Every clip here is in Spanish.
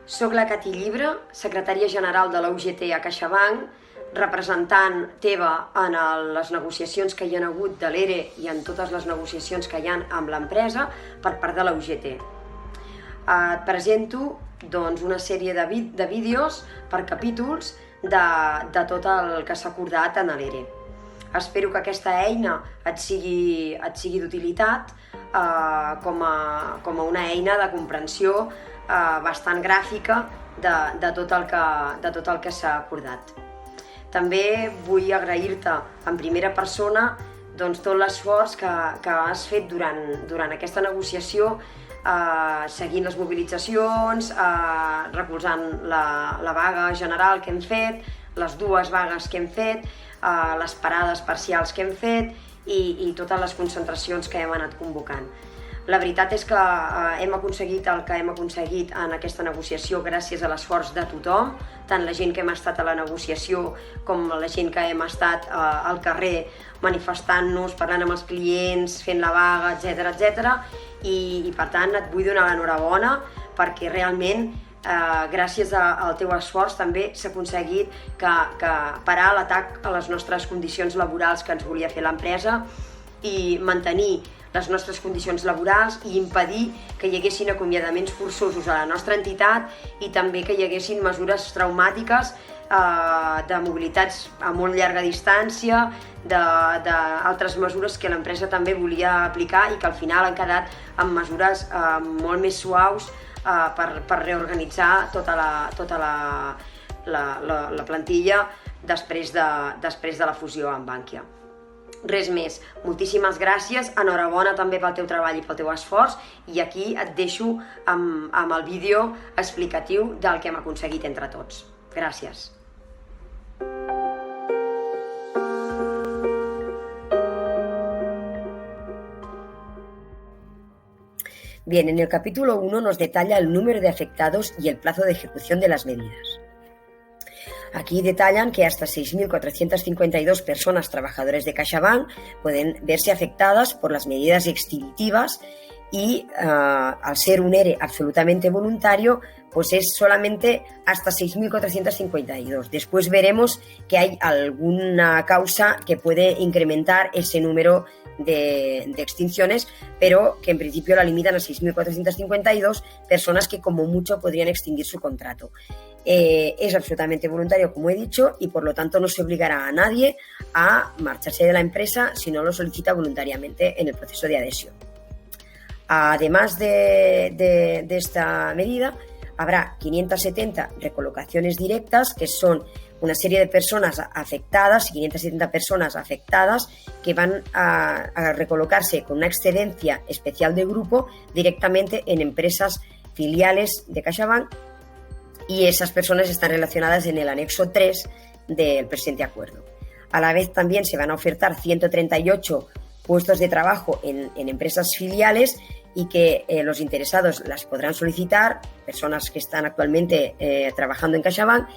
Soc la Cati Llibre, secretària general de la UGT a CaixaBank, representant teva en les negociacions que hi ha hagut de l'ERE i en totes les negociacions que hi ha amb l'empresa per part de la UGT. Et presento una sèrie de vídeos per capítols de tot el que s'ha acordat en l'ERE. Espero que aquesta eina et sigui d'utilitat com a una eina de comprensió bastant gràfica de tot el que s'ha acordat. També vull agrair-te en primera persona tot l'esforç que has fet durant aquesta negociació, seguint les mobilitzacions, recolzant la vaga general que hem fet, les dues vagues que hem fet, les parades parcials que hem fet i totes les concentracions que hem anat convocant. La veritat és que hem aconseguit el que hem aconseguit en aquesta negociació gràcies a l'esforç de tothom, tant la gent que hem estat a la negociació com la gent que hem estat al carrer manifestant-nos, parlant amb els clients, fent la vaga, etc. I per tant et vull donar l'enhorabona perquè realment gràcies al teu esforç també s'ha aconseguit parar l'atac a les nostres condicions laborals que ens volia fer l'empresa i mantenir les nostres condicions laborals i impedir que hi haguessin acomiadaments forçosos a la nostra entitat i també que hi haguessin mesures traumàtiques de mobilitats a molt llarga distància, d'altres mesures que l'empresa també volia aplicar i que al final han quedat amb mesures molt més suaus per reorganitzar tota la plantilla després de la fusió amb Bankia. Res més, moltíssimes gràcies, enhorabona també pel teu treball i pel teu esforç i aquí et deixo amb el vídeo explicatiu del que hem aconseguit entre tots. Gràcies. Bien, en el capítulo 1 nos detalla el número de afectados y el plazo de ejecución de las medidas. Aquí detallan que hasta 6.452 personas trabajadoras de CaixaBank pueden verse afectadas por las medidas extintivas y al ser un ERE absolutamente voluntario, pues es solamente hasta 6.452. Después veremos que hay alguna causa que puede incrementar ese número de extinciones, pero que en principio la limitan a 6.452 personas que como mucho podrían extinguir su contrato. Es absolutamente voluntario, como he dicho, y por lo tanto no se obligará a nadie a marcharse de la empresa si no lo solicita voluntariamente en el proceso de adhesión. Además de esta medida, habrá 570 recolocaciones directas, que son una serie de personas afectadas, 570 personas afectadas que van a recolocarse con una excedencia especial de grupo directamente en empresas filiales de CaixaBank y esas personas están relacionadas en el anexo 3 del presente acuerdo. A la vez también se van a ofertar 138 puestos de trabajo en empresas filiales y que los interesados las podrán solicitar, personas que están actualmente trabajando en CaixaBank,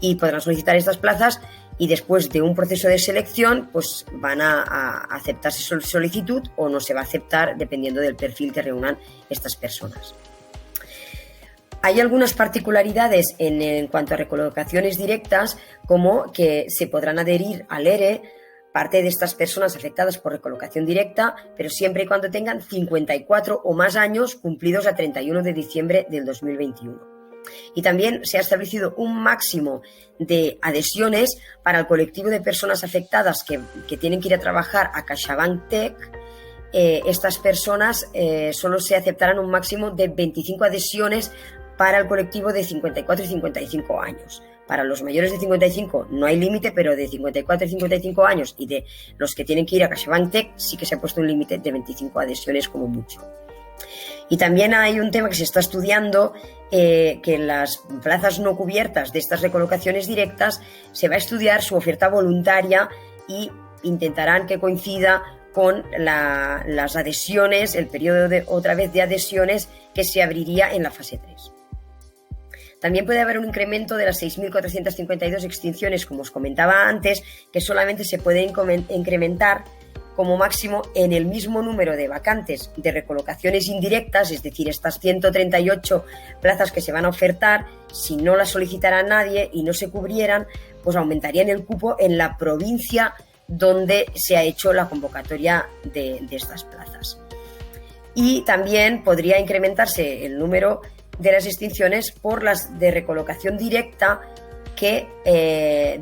y podrán solicitar estas plazas y después de un proceso de selección pues van a aceptarse su solicitud o no se va a aceptar dependiendo del perfil que reúnan estas personas. Hay algunas particularidades en cuanto a recolocaciones directas, como que se podrán adherir al ERE parte de estas personas afectadas por recolocación directa, pero siempre y cuando tengan 54 o más años cumplidos a 31 de diciembre del 2021. Y también se ha establecido un máximo de adhesiones para el colectivo de personas afectadas que tienen que ir a trabajar a CaixaBank Tech. Estas personas solo se aceptarán un máximo de 25 adhesiones para el colectivo de 54 y 55 años. Para los mayores de 55 no hay límite, pero de 54 y 55 años y de los que tienen que ir a CaixaBank Tech sí que se ha puesto un límite de 25 adhesiones como mucho. Y también hay un tema que se está estudiando, que en las plazas no cubiertas de estas recolocaciones directas se va a estudiar su oferta voluntaria y intentarán que coincida con las adhesiones, el periodo otra vez de adhesiones que se abriría en la fase 3. También puede haber un incremento de las 6.452 extinciones, como os comentaba antes, que solamente se puede incrementar como máximo en el mismo número de vacantes de recolocaciones indirectas, es decir, estas 138 plazas que se van a ofertar, si no las solicitara nadie y no se cubrieran, pues aumentarían el cupo en la provincia donde se ha hecho la convocatoria de estas plazas. Y también podría incrementarse el número de las extinciones por las de recolocación directa que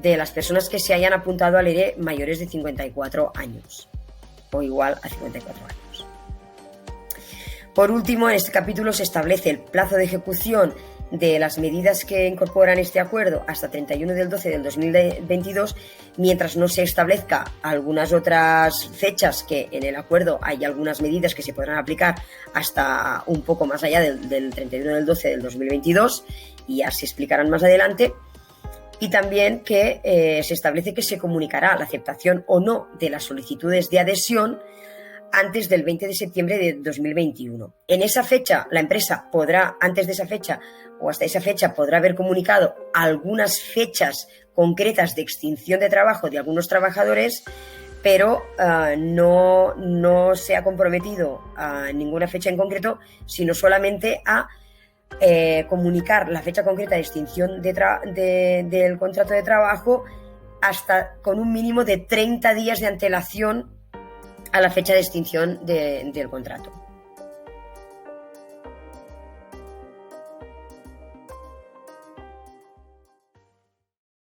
de las personas que se hayan apuntado al ERE mayores de 54 años o igual a 54 años. Por último, en este capítulo se establece el plazo de ejecución de las medidas que incorporan este acuerdo hasta 31 del 12 del 2022, mientras no se establezca algunas otras fechas, que en el acuerdo hay algunas medidas que se podrán aplicar hasta un poco más allá del 31 del 12 del 2022 y ya se explicarán más adelante. Y también que se establece que se comunicará la aceptación o no de las solicitudes de adhesión antes del 20 de septiembre de 2021. En esa fecha, la empresa podrá, antes de esa fecha o hasta esa fecha, podrá haber comunicado algunas fechas concretas de extinción de trabajo de algunos trabajadores, pero no se ha comprometido a ninguna fecha en concreto, sino solamente a comunicar la fecha concreta de extinción del contrato de trabajo hasta con un mínimo de 30 días de antelación a la fecha de extinción del contrato.